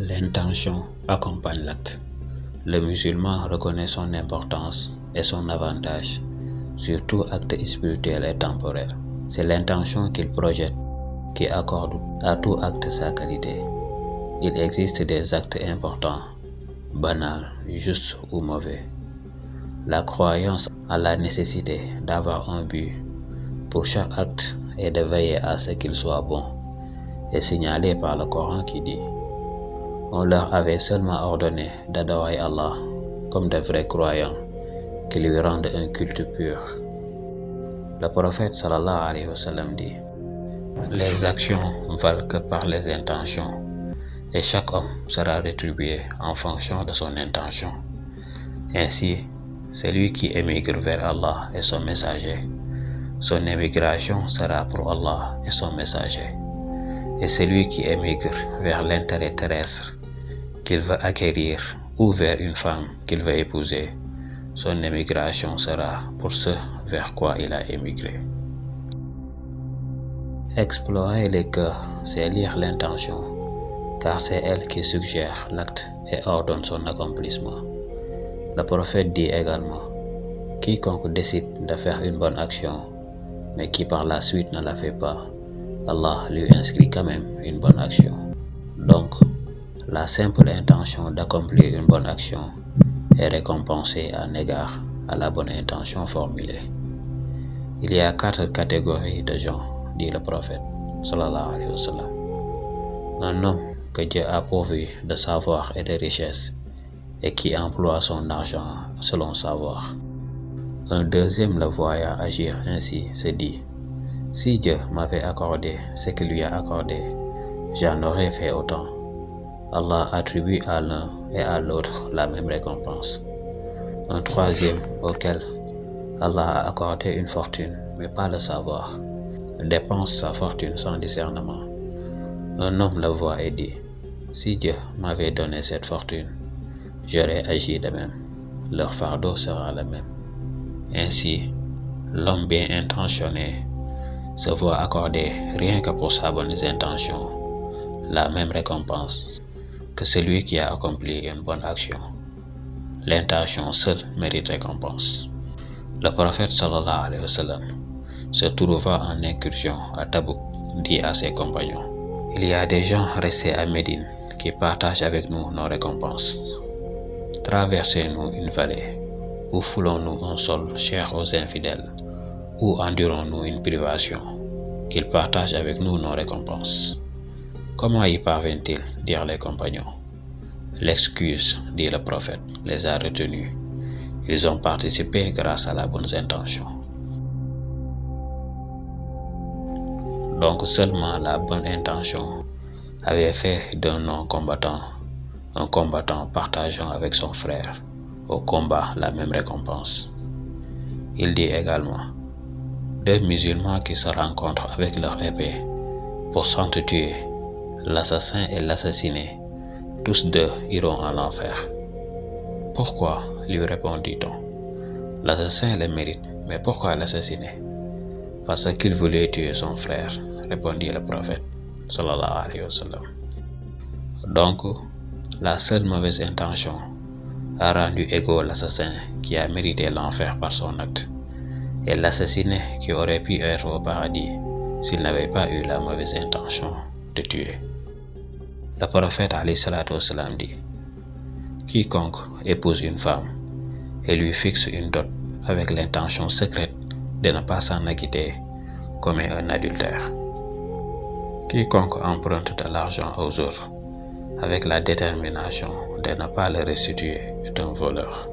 L'intention accompagne l'acte. Le musulman reconnaît son importance et son avantage sur tout acte spirituel et temporel. C'est l'intention qu'il projette qui accorde à tout acte sa qualité. Il existe des actes importants, banals, justes ou mauvais. La croyance à la nécessité d'avoir un but pour chaque acte et de veiller à ce qu'il soit bon est signalée par le Coran qui dit: on leur avait seulement ordonné d'adorer Allah comme de vrais croyants qui lui rendent un culte pur. Le prophète sallallahu alayhi wa sallam dit: les actions valent que par les intentions, et chaque homme sera rétribué en fonction de son intention. Ainsi, celui qui émigre vers Allah et son messager, son émigration sera pour Allah et son messager. Et celui qui émigre vers l'intérêt terrestre qu'il veut acquérir ou vers une femme qu'il veut épouser, son émigration sera pour ce vers quoi il a émigré. Explorer les cœurs, c'est lire l'intention, car c'est elle qui suggère l'acte et ordonne son accomplissement. Le prophète dit également: quiconque décide de faire une bonne action, mais qui par la suite ne la fait pas, Allah lui inscrit quand même une bonne action. Donc, la simple intention d'accomplir une bonne action est récompensée en égard à la bonne intention formulée. Il y a 4 catégories de gens, dit le prophète sallallahu alayhi wa sallam. Un homme que Dieu a pourvu de savoir et de richesse et qui emploie son argent selon savoir. Un deuxième le voyant agir ainsi se dit: si Dieu m'avait accordé ce qu'il lui a accordé, j'en aurais fait autant. Allah attribue à l'un et à l'autre la même récompense. Un troisième auquel Allah a accordé une fortune mais pas le savoir, dépense sa fortune sans discernement. Un homme le voit et dit: si Dieu m'avait donné cette fortune, j'aurais agi de même. Leur fardeau sera le même. Ainsi, l'homme bien intentionné se voit accorder, rien que pour sa bonne intention, la même récompense que celui qui a accompli une bonne action. L'intention seule mérite récompense. Le prophète sallallahu alayhi wa sallam se trouva en incursion à Tabouk, dit à ses compagnons: il y a des gens restés à Médine qui partagent avec nous nos récompenses. Traversez-nous une vallée, ou foulons-nous un sol cher aux infidèles, ou endurons-nous une privation, qu'ils partagent avec nous nos récompenses. Comment y parviennent-ils? Dirent les compagnons. L'excuse, dit le prophète, les a retenus. Ils ont participé grâce à la bonne intention. Donc seulement la bonne intention avait fait d'un non-combattant un combattant partageant avec son frère au combat la même récompense. Il dit également: 2 musulmans qui se rencontrent avec leur épée pour s'entretuer, l'assassin et l'assassiné, tous 2 iront à l'enfer. Pourquoi? Lui répondit-on. L'assassin le mérite, mais pourquoi l'assassiner? Parce qu'il voulait tuer son frère, répondit le prophète sallallahu alayhi wa sallam. Donc, la seule mauvaise intention a rendu égaux l'assassin qui a mérité l'enfer par son acte, et l'assassiné qui aurait pu être au paradis s'il n'avait pas eu la mauvaise intention de tuer. Le prophète alayhi salatu wa sallam dit: quiconque épouse une femme et lui fixe une dot avec l'intention secrète de ne pas s'en acquitter commet un adultère. Quiconque emprunte de l'argent aux autres avec la détermination de ne pas le restituer est un voleur.